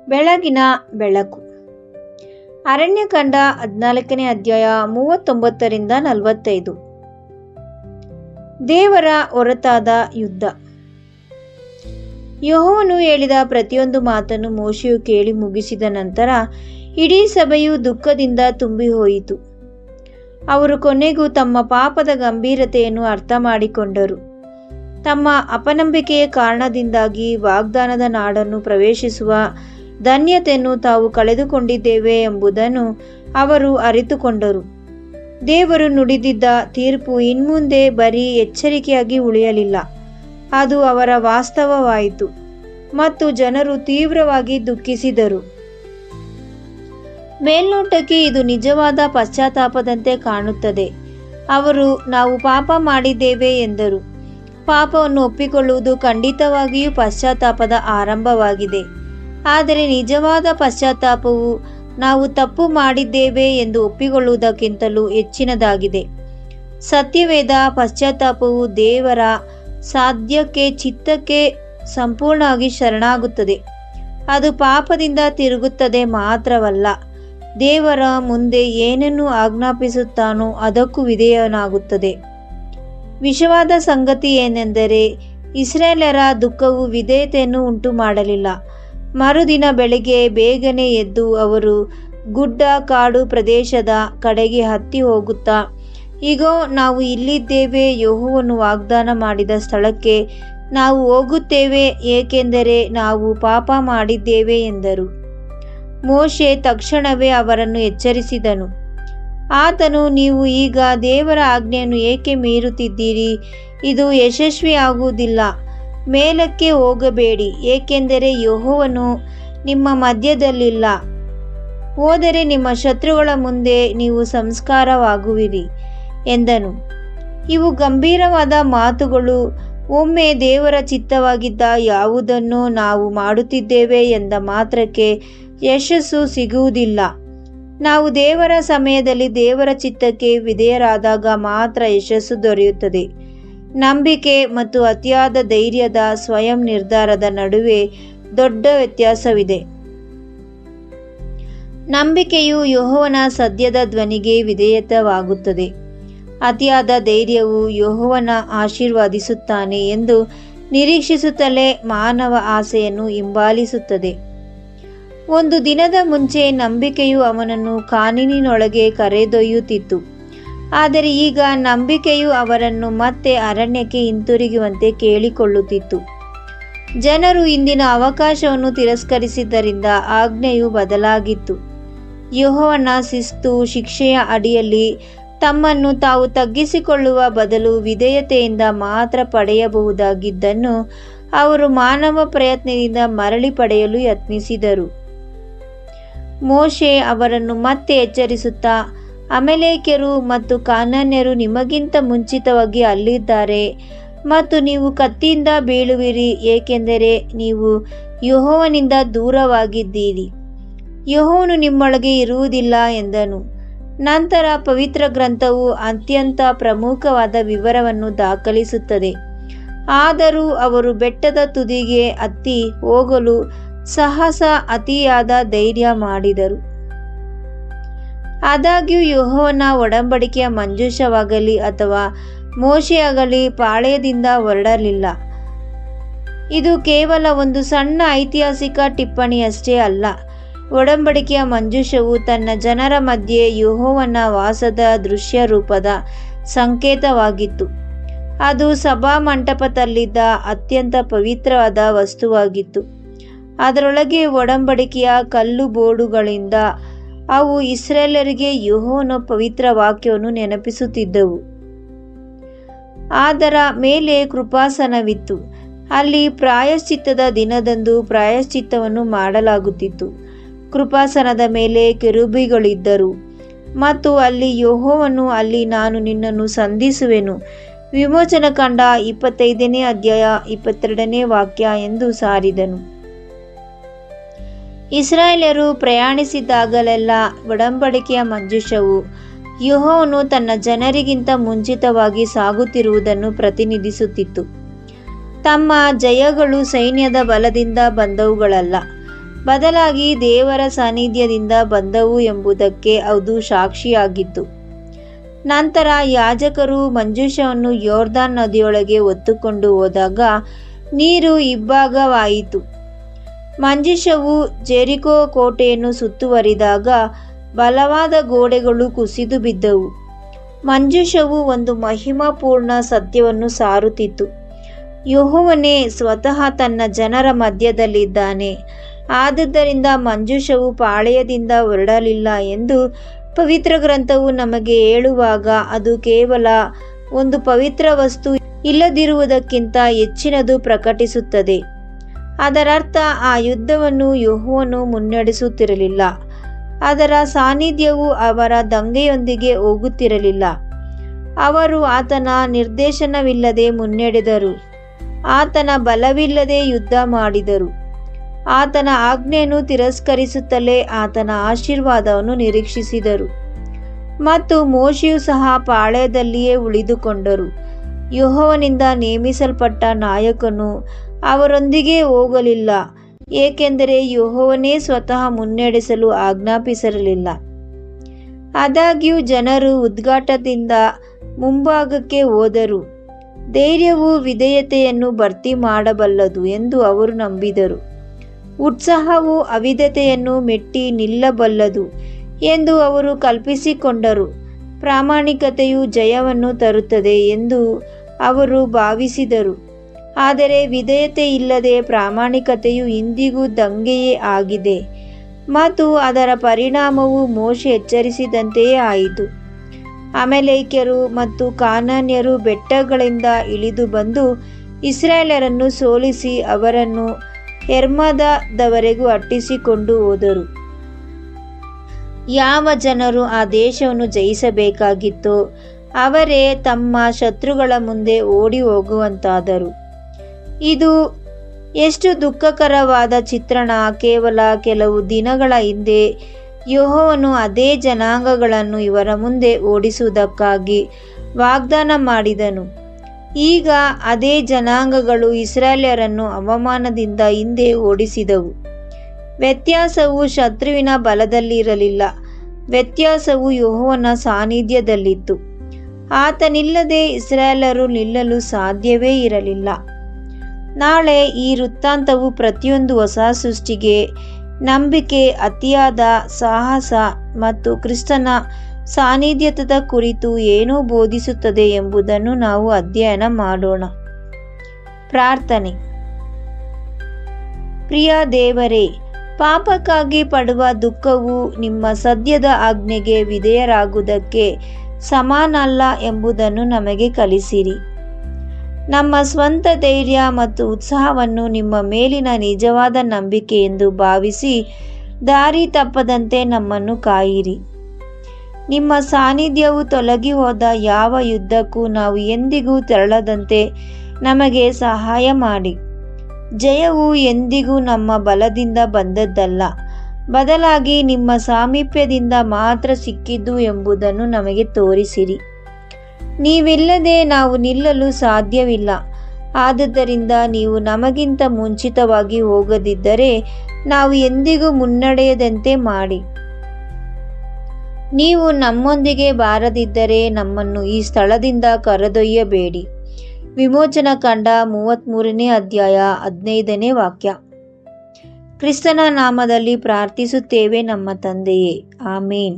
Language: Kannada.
ಬೆಳಗಿನ ಬೆಳಕು. ಅರಣ್ಯಕಾಂಡ 14ನೇ ಅಧ್ಯಾಯ 39ರಿಂದ 45. ದೇವರ ಹೊರತಾದ ಯುದ್ಧ. ಯೆಹೋವನು ಹೇಳಿದ ಪ್ರತಿಯೊಂದು ಮಾತನ್ನು ಮೋಶೆಯು ಕೇಳಿ ಮುಗಿಸಿದ ನಂತರ ಇಡೀ ಸಭೆಯು ದುಃಖದಿಂದ ತುಂಬಿ ಹೋಯಿತು. ಅವರು ಕೊನೆಗೂ ತಮ್ಮ ಪಾಪದ ಗಂಭೀರತೆಯನ್ನು ಅರ್ಥ ಮಾಡಿಕೊಂಡರು. ತಮ್ಮ ಅಪನಂಬಿಕೆಯ ಕಾರಣದಿಂದಾಗಿ ವಾಗ್ದಾನದ ನಾಡನ್ನು ಪ್ರವೇಶಿಸುವ ಧನ್ಯತೆಯನ್ನು ತಾವು ಕಳೆದುಕೊಂಡಿದ್ದೇವೆ ಎಂಬುದನ್ನು ಅವರು ಅರಿತುಕೊಂಡರು. ದೇವರು ನುಡಿದಿದ್ದ ತೀರ್ಪು ಇನ್ಮುಂದೆ ಬರೀ ಎಚ್ಚರಿಕೆಯಾಗಿ ಉಳಿಯಲಿಲ್ಲ, ಅದು ಅವರ ವಾಸ್ತವವಾಯಿತು ಮತ್ತು ಜನರು ತೀವ್ರವಾಗಿ ದುಃಖಿಸಿದರು. ಮೇಲ್ನೋಟಕ್ಕೆ ಇದು ನಿಜವಾದ ಪಶ್ಚಾತ್ತಾಪದಂತೆ ಕಾಣುತ್ತದೆ. ಅವರು ನಾವು ಪಾಪ ಮಾಡಿದ್ದೇವೆ ಎಂದರು. ಪಾಪವನ್ನು ಒಪ್ಪಿಕೊಳ್ಳುವುದು ಖಂಡಿತವಾಗಿಯೂ ಪಶ್ಚಾತ್ತಾಪದ ಆರಂಭವಾಗಿದೆ. ಆದರೆ ನಿಜವಾದ ಪಶ್ಚಾತ್ತಾಪವು ನಾವು ತಪ್ಪು ಮಾಡಿದ್ದೇವೆ ಎಂದು ಒಪ್ಪಿಕೊಳ್ಳುವುದಕ್ಕಿಂತಲೂ ಹೆಚ್ಚಿನದಾಗಿದೆ. ಸತ್ಯವೇದ ಪಶ್ಚಾತ್ತಾಪವು ದೇವರ ಸಾಧ್ಯಕ್ಕೆ ಚಿತ್ತಕ್ಕೆ ಸಂಪೂರ್ಣವಾಗಿ ಶರಣಾಗುತ್ತದೆ. ಅದು ಪಾಪದಿಂದ ತಿರುಗುತ್ತದೆ ಮಾತ್ರವಲ್ಲ, ದೇವರ ಮುಂದೆ ಏನನ್ನು ಆಜ್ಞಾಪಿಸುತ್ತಾನೋ ಅದಕ್ಕೂ ವಿಧೇಯನಾಗುತ್ತದೆ. ವಿಷವಾದ ಸಂಗತಿ ಏನೆಂದರೆ ಇಸ್ರಾಯೇಲ್ಯರ ದುಃಖವು ವಿಧೇಯತೆಯನ್ನು ಉಂಟು ಮಾಡಲಿಲ್ಲ. ಮರುದಿನ ಬೆಳಿಗ್ಗೆ ಬೇಗನೆ ಎದ್ದು ಅವರು ಗುಡ್ಡ ಕಾಡು ಪ್ರದೇಶದ ಕಡೆಗೆ ಹತ್ತಿ ಹೋಗುತ್ತಾ, ಇಗೋ ನಾವು ಇಲ್ಲಿದ್ದೇವೆ, ಯೆಹೋವನು ವಾಗ್ದಾನ ಮಾಡಿದ ಸ್ಥಳಕ್ಕೆ ನಾವು ಹೋಗುತ್ತೇವೆ, ಏಕೆಂದರೆ ನಾವು ಪಾಪ ಮಾಡಿದ್ದೇವೆ ಎಂದರು. ಮೋಶೆ ತಕ್ಷಣವೇ ಅವರನ್ನು ಎಚ್ಚರಿಸಿದನು. ಆತನು, ನೀವು ಈಗ ದೇವರ ಆಜ್ಞೆಯನ್ನು ಏಕೆ ಮೀರುತ್ತಿದ್ದೀರಿ? ಇದು ಯಶಸ್ವಿಯಾಗುವುದಿಲ್ಲ. ಮೇಲಕ್ಕೆ ಹೋಗಬೇಡಿ, ಏಕೆಂದರೆ ಯೆಹೋವನು ನಿಮ್ಮ ಮಧ್ಯದಲ್ಲಿಲ್ಲ. ಹೋದರೆ ನಿಮ್ಮ ಶತ್ರುಗಳ ಮುಂದೆ ನೀವು ಸಂಸ್ಕಾರವಾಗುವಿರಿ ಎಂದನು. ಇವು ಗಂಭೀರವಾದ ಮಾತುಗಳು. ಒಮ್ಮೆ ದೇವರ ಚಿತ್ತವಾಗಿದ್ದ ಯಾವುದನ್ನು ನಾವು ಮಾಡುತ್ತಿದ್ದೇವೆ ಎಂದ ಮಾತ್ರಕ್ಕೆ ಯಶಸ್ಸು ಸಿಗುವುದಿಲ್ಲ. ನಾವು ದೇವರ ಸಮಯದಲ್ಲಿ ದೇವರ ಚಿತ್ತಕ್ಕೆ ವಿಧೇಯರಾದಾಗ ಮಾತ್ರ ಯಶಸ್ಸು ದೊರೆಯುತ್ತದೆ. ನಂಬಿಕೆ ಮತ್ತು ಅತಿಯಾದ ಧೈರ್ಯದ ಸ್ವಯಂ ನಿರ್ಧಾರದ ನಡುವೆ ದೊಡ್ಡ ವ್ಯತ್ಯಾಸವಿದೆ. ನಂಬಿಕೆಯು ಯೆಹೋವನ ಸದ್ಯದ ಧ್ವನಿಗೆ ವಿಧೇಯವಾಗುತ್ತದೆ. ಅತಿಯಾದ ಧೈರ್ಯವು ಯೆಹೋವನ ಆಶೀರ್ವದಿಸುತ್ತಾನೆ ಎಂದು ನಿರೀಕ್ಷಿಸುತ್ತಲೇ ಮಾನವ ಆಸೆಯನ್ನು ಹಿಂಬಾಲಿಸುತ್ತದೆ. ಒಂದು ದಿನದ ಮುಂಚೆ ನಂಬಿಕೆಯು ಅವನನ್ನು ಕಾನೂನಿನೊಳಗೆ ಕರೆದೊಯ್ಯುತ್ತಿತ್ತು. ಆದರೆ ಈಗ ನಂಬಿಕೆಯು ಅವರನ್ನು ಮತ್ತೆ ಅರಣ್ಯಕ್ಕೆ ಹಿಂತಿರುಗುವಂತೆ ಕೇಳಿಕೊಳ್ಳುತ್ತಿತ್ತು. ಜನರು ಇಂದಿನ ಅವಕಾಶವನ್ನು ತಿರಸ್ಕರಿಸಿದ್ದರಿಂದ ಆಜ್ಞೆಯು ಬದಲಾಗಿತ್ತು. ಯೆಹೋವನ ಶಿಸ್ತು ಶಿಕ್ಷೆಯ ಅಡಿಯಲ್ಲಿ ತಮ್ಮನ್ನು ತಾವು ತಗ್ಗಿಸಿಕೊಳ್ಳುವ ಬದಲು ವಿಧೇಯತೆಯಿಂದ ಮಾತ್ರ ಪಡೆಯಬಹುದಾಗಿದ್ದನ್ನು ಅವರು ಮಾನವ ಪ್ರಯತ್ನದಿಂದ ಮರಳಿ ಪಡೆಯಲು ಯತ್ನಿಸಿದರು. ಮೋಶೆ ಅವರನ್ನು ಮತ್ತೆ ಎಚ್ಚರಿಸುತ್ತಾ, ಅಮಲೇಕ್ಯರು ಮತ್ತು ಕಾನಾನ್ಯರು ನಿಮಗಿಂತ ಮುಂಚಿತವಾಗಿ ಅಲ್ಲಿದ್ದಾರೆ ಮತ್ತು ನೀವು ಕತ್ತಿಯಿಂದ ಬೀಳುವಿರಿ, ಏಕೆಂದರೆ ನೀವು ಯೆಹೋವನಿಂದ ದೂರವಾಗಿದ್ದೀರಿ. ಯೆಹೋವನು ನಿಮ್ಮೊಳಗೆ ಇರುವುದಿಲ್ಲ ಎಂದನು. ನಂತರ ಪವಿತ್ರ ಗ್ರಂಥವು ಅತ್ಯಂತ ಪ್ರಮುಖವಾದ ವಿವರವನ್ನು ದಾಖಲಿಸುತ್ತದೆ. ಆದರೂ ಅವರು ಬೆಟ್ಟದ ತುದಿಗೆ ಹತ್ತಿ ಹೋಗಲು ಸಾಹಸ ಅತಿಯಾದ ಧೈರ್ಯ ಮಾಡಿದರು. ಆದಾಗ್ಯೂ ಯೆಹೋವನ ಒಡಂಬಡಿಕೆಯ ಮಂಜೂಷವಾಗಲಿ ಅಥವಾ ಮೋಶೆಯಾಗಲಿ ಪಾಳೆಯದಿಂದ ಹೊರಡಲಿಲ್ಲ. ಇದು ಕೇವಲ ಒಂದು ಸಣ್ಣ ಐತಿಹಾಸಿಕ ಟಿಪ್ಪಣಿಯಷ್ಟೇ ಅಲ್ಲ. ಒಡಂಬಡಿಕೆಯ ಮಂಜೂಷವು ತನ್ನ ಜನರ ಮಧ್ಯೆ ಯೆಹೋವನ ವಾಸದ ದೃಶ್ಯ ರೂಪದ ಸಂಕೇತವಾಗಿತ್ತು. ಅದು ಸಭಾಮಂಟಪದಲ್ಲಿದ್ದ ಅತ್ಯಂತ ಪವಿತ್ರವಾದ ವಸ್ತುವಾಗಿತ್ತು. ಅದರೊಳಗೆ ಒಡಂಬಡಿಕೆಯ ಕಲ್ಲು ಬೋರ್ಡುಗಳಿಂದ ಅವು ಇಸ್ರಾಯೇಲ್ಯರಿಗೆ ಯೆಹೋವನ ಪವಿತ್ರ ವಾಕ್ಯವನ್ನು ನೆನಪಿಸುತ್ತಿದ್ದವು. ಅದರ ಮೇಲೆ ಕೃಪಾಸನವಿತ್ತು. ಅಲ್ಲಿ ಪ್ರಾಯಶ್ಚಿತ್ತದ ದಿನದಂದು ಪ್ರಾಯಶ್ಚಿತ್ತವನ್ನು ಮಾಡಲಾಗುತ್ತಿತ್ತು. ಕೃಪಾಸನದ ಮೇಲೆ ಕೆರೂಬಿಗಳಿದ್ದರು ಮತ್ತು ಅಲ್ಲಿ ಯೆಹೋವನು, ಅಲ್ಲಿ ನಾನು ನಿನ್ನನ್ನು ಸಂಧಿಸುವೆನು, ವಿಮೋಚನಕಾಂಡ 25ನೇ ಅಧ್ಯಾಯ 22ನೇ ವಾಕ್ಯ ಎಂದು ಸಾರಿದನು. ಇಸ್ರಾಯೇಲ್ಯರು ಪ್ರಯಾಣಿಸಿದಾಗಲೆಲ್ಲ ಒಡಂಬಡಿಕೆಯ ಮಂಜೂಷವು ಯೆಹೋವನು ತನ್ನ ಜನರಿಗಿಂತ ಮುಂಚಿತವಾಗಿ ಸಾಗುತ್ತಿರುವುದನ್ನು ಪ್ರತಿನಿಧಿಸುತ್ತಿತ್ತು. ತಮ್ಮ ಜಯಗಳು ಸೈನ್ಯದ ಬಲದಿಂದ ಬಂದವುಗಳಲ್ಲ, ಬದಲಾಗಿ ದೇವರ ಸಾನ್ನಿಧ್ಯದಿಂದ ಬಂದವು ಎಂಬುದಕ್ಕೆ ಅದು ಸಾಕ್ಷಿಯಾಗಿತ್ತು. ನಂತರ ಯಾಜಕರು ಮಂಜೂಷವನ್ನು ಯೋರ್ದಾನ್ ನದಿಯೊಳಗೆ ಹೊತ್ತುಕೊಂಡು ಹೋದಾಗ ನೀರು ಇಬ್ಬಾಗವಾಯಿತು. ಮಂಜೂಷವು ಜೆರಿಕೋ ಕೋಟೆಯನ್ನು ಸುತ್ತುವರಿದಾಗ ಬಲವಾದ ಗೋಡೆಗಳು ಕುಸಿದು ಬಿದ್ದವು. ಮಂಜೂಷವು ಒಂದು ಮಹಿಮಾಪೂರ್ಣ ಸತ್ಯವನ್ನು ಸಾರುತ್ತಿತ್ತು. ಯೆಹೋವನೇ ಸ್ವತಃ ತನ್ನ ಜನರ ಮಧ್ಯದಲ್ಲಿದ್ದಾನೆ. ಆದುದರಿಂದ ಮಂಜೂಷವು ಪಾಳೆಯದಿಂದ ಹೊರಡಲಿಲ್ಲ ಎಂದು ಪವಿತ್ರ ಗ್ರಂಥವು ನಮಗೆ ಹೇಳುವಾಗ ಅದು ಕೇವಲ ಒಂದು ಪವಿತ್ರ ವಸ್ತು ಇಲ್ಲದಿರುವುದಕ್ಕಿಂತ ಹೆಚ್ಚಿನದು ಪ್ರಕಟಿಸುತ್ತದೆ. ಅದರರ್ಥ ಆ ಯುದ್ಧವನ್ನು ಯೆಹೋವನು ಮುನ್ನಡೆಸುತ್ತಿರಲಿಲ್ಲ. ಅದರ ಸಾನ್ನಿಧ್ಯವು ಅವರ ದಂಗೆಯೊಂದಿಗೆ ಹೋಗುತ್ತಿರಲಿಲ್ಲ. ಅವರು ಆತನ ನಿರ್ದೇಶನವಿಲ್ಲದೆ ಮುನ್ನಡೆದರು. ಆತನ ಬಲವಿಲ್ಲದೆ ಯುದ್ಧ ಮಾಡಿದರು. ಆತನ ಆಜ್ಞೆಯನ್ನು ತಿರಸ್ಕರಿಸುತ್ತಲೇ ಆತನ ಆಶೀರ್ವಾದವನ್ನು ನಿರೀಕ್ಷಿಸಿದರು. ಮತ್ತು ಮೋಶೆಯು ಸಹ ಪಾಳೆಯದಲ್ಲಿಯೇ ಉಳಿದುಕೊಂಡರು. ಯೆಹೋವನಿಂದ ನೇಮಿಸಲ್ಪಟ್ಟ ನಾಯಕನು ಅವರೊಂದಿಗೆ ಹೋಗಲಿಲ್ಲ, ಏಕೆಂದರೆ ಯೆಹೋವನೇ ಸ್ವತಃ ಮುನ್ನಡೆಸಲು ಆಜ್ಞಾಪಿಸಿರಲಿಲ್ಲ. ಆದಾಗ್ಯೂ ಜನರು ಉದ್ಘಾಟದಿಂದ ಮುಂಭಾಗಕ್ಕೆ ಹೋದರು. ಧೈರ್ಯವು ವಿಧೇಯತೆಯನ್ನು ಭರ್ತಿ ಮಾಡಬಲ್ಲದು ಎಂದು ಅವರು ನಂಬಿದರು. ಉತ್ಸಾಹವು ಅವಿಧೇಯತೆಯನ್ನು ಮೆಟ್ಟಿ ನಿಲ್ಲಬಲ್ಲದು ಎಂದು ಅವರು ಕಲ್ಪಿಸಿಕೊಂಡರು. ಪ್ರಾಮಾಣಿಕತೆಯು ಜಯವನ್ನು ತರುತ್ತದೆ ಎಂದು ಅವರು ಭಾವಿಸಿದರು. ಆದರೆ ವಿಧೇಯತೆ ಇಲ್ಲದೆ ಪ್ರಾಮಾಣಿಕತೆಯು ಇಂದಿಗೂ ದಂಗೆಯೇ ಆಗಿದೆ ಮತ್ತು ಅದರ ಪರಿಣಾಮವು ಮೋಶೆ ಎಚ್ಚರಿಸಿದಂತೆಯೇ ಆಯಿತು. ಅಮಾಲೇಕ್ಯರು ಮತ್ತು ಕಾನಾನ್ಯರು ಬೆಟ್ಟಗಳಿಂದ ಇಳಿದು ಬಂದು ಇಸ್ರಾಯೇಲರನ್ನು ಸೋಲಿಸಿ ಅವರನ್ನು ಹೆರ್ಮದವರೆಗೂ ಅಟ್ಟಿಸಿಕೊಂಡು ಹೋದರು. ಯಾವ ಜನರು ಆ ದೇಶವನ್ನು ಜಯಿಸಬೇಕಾಗಿತ್ತೋ ಅವರೇ ತಮ್ಮ ಶತ್ರುಗಳ ಮುಂದೆ ಓಡಿ ಹೋಗುವಂತಾದರು. ಇದು ಎಷ್ಟು ದುಃಖಕರವಾದ ಚಿತ್ರಣ! ಕೇವಲ ಕೆಲವು ದಿನಗಳ ಹಿಂದೆ ಯೆಹೋವನು ಅದೇ ಜನಾಂಗಗಳನ್ನು ಇವರ ಮುಂದೆ ಓಡಿಸುವುದಕ್ಕಾಗಿ ವಾಗ್ದಾನ ಮಾಡಿದನು. ಈಗ ಅದೇ ಜನಾಂಗಗಳು ಇಸ್ರಾಯೇಲ್ಯರನ್ನು ಅವಮಾನದಿಂದ ಹಿಂದೆ ಓಡಿಸಿದವು. ವ್ಯತ್ಯಾಸವು ಶತ್ರುವಿನ ಬಲದಲ್ಲಿರಲಿಲ್ಲ, ವ್ಯತ್ಯಾಸವು ಯೆಹೋವನ ಸಾನ್ನಿಧ್ಯದಲ್ಲಿತ್ತು. ಆತನಿಲ್ಲದೆ ಇಸ್ರಾಯೇಲರು ನಿಲ್ಲಲು ಸಾಧ್ಯವೇ ಇರಲಿಲ್ಲ. ನಾಳೆ ಈ ವೃತ್ತಾಂತವು ಪ್ರತಿಯೊಂದು ಹೊಸ ಸೃಷ್ಟಿಗೆ ನಂಬಿಕೆ, ಅತಿಯಾದ ಸಾಹಸ ಮತ್ತು ಕ್ರಿಸ್ತನ ಸಾನ್ನಿಧ್ಯದ ಕುರಿತು ಏನು ಬೋಧಿಸುತ್ತದೆ ಎಂಬುದನ್ನು ನಾವು ಅಧ್ಯಯನ ಮಾಡೋಣ. ಪ್ರಾರ್ಥನೆ. ಪ್ರಿಯ ದೇವರೇ, ಪಾಪಕ್ಕಾಗಿ ಪಡುವ ದುಃಖವು ನಿಮ್ಮ ಸದ್ಯದ ಆಜ್ಞೆಗೆ ವಿಧೇಯರಾಗುವುದಕ್ಕೆ ಸಮಾನಲ್ಲ ಎಂಬುದನ್ನು ನಮಗೆ ಕಲಿಸಿರಿ. ನಮ್ಮ ಸ್ವಂತ ಧೈರ್ಯ ಮತ್ತು ಉತ್ಸಾಹವನ್ನು ನಿಮ್ಮ ಮೇಲಿನ ನಿಜವಾದ ನಂಬಿಕೆ ಎಂದು ಭಾವಿಸಿ ದಾರಿ ತಪ್ಪದಂತೆ ನಮ್ಮನ್ನು ಕಾಯಿರಿ. ನಿಮ್ಮ ಸಾನ್ನಿಧ್ಯವು ತೊಲಗಿ ಹೋದ ಯಾವ ಯುದ್ಧಕ್ಕೂ ನಾವು ಎಂದಿಗೂ ತೆರಳದಂತೆ ನಮಗೆ ಸಹಾಯ ಮಾಡಿ. ಜಯವು ಎಂದಿಗೂ ನಮ್ಮ ಬಲದಿಂದ ಬಂದದ್ದಲ್ಲ, ಬದಲಾಗಿ ನಿಮ್ಮ ಸಾಮೀಪ್ಯದಿಂದ ಮಾತ್ರ ಸಿಕ್ಕಿದ್ದು ಎಂಬುದನ್ನು ನಮಗೆ ತೋರಿಸಿರಿ. ನೀವಿಲ್ಲದೆ ನಾವು ನಿಲ್ಲಲು ಸಾಧ್ಯವಿಲ್ಲ. ಆದುದರಿಂದ ನೀವು ನಮಗಿಂತ ಮುಂಚಿತವಾಗಿ ಹೋಗದಿದ್ದರೆ ನಾವು ಎಂದಿಗೂ ಮುನ್ನಡೆಯದಂತೆ ಮಾಡಿ. ನೀವು ನಮ್ಮೊಂದಿಗೆ ಬಾರದಿದ್ದರೆ ನಮ್ಮನ್ನು ಈ ಸ್ಥಳದಿಂದ ಕರೆದೊಯ್ಯಬೇಡಿ. ವಿಮೋಚನಕಾಂಡ 33ನೇ ಅಧ್ಯಾಯ 15ನೇ ವಾಕ್ಯ. ಕ್ರಿಸ್ತನ ನಾಮದಲ್ಲಿ ಪ್ರಾರ್ಥಿಸುತ್ತೇವೆ ನಮ್ಮ ತಂದೆಯೇ, ಆಮೇನ್.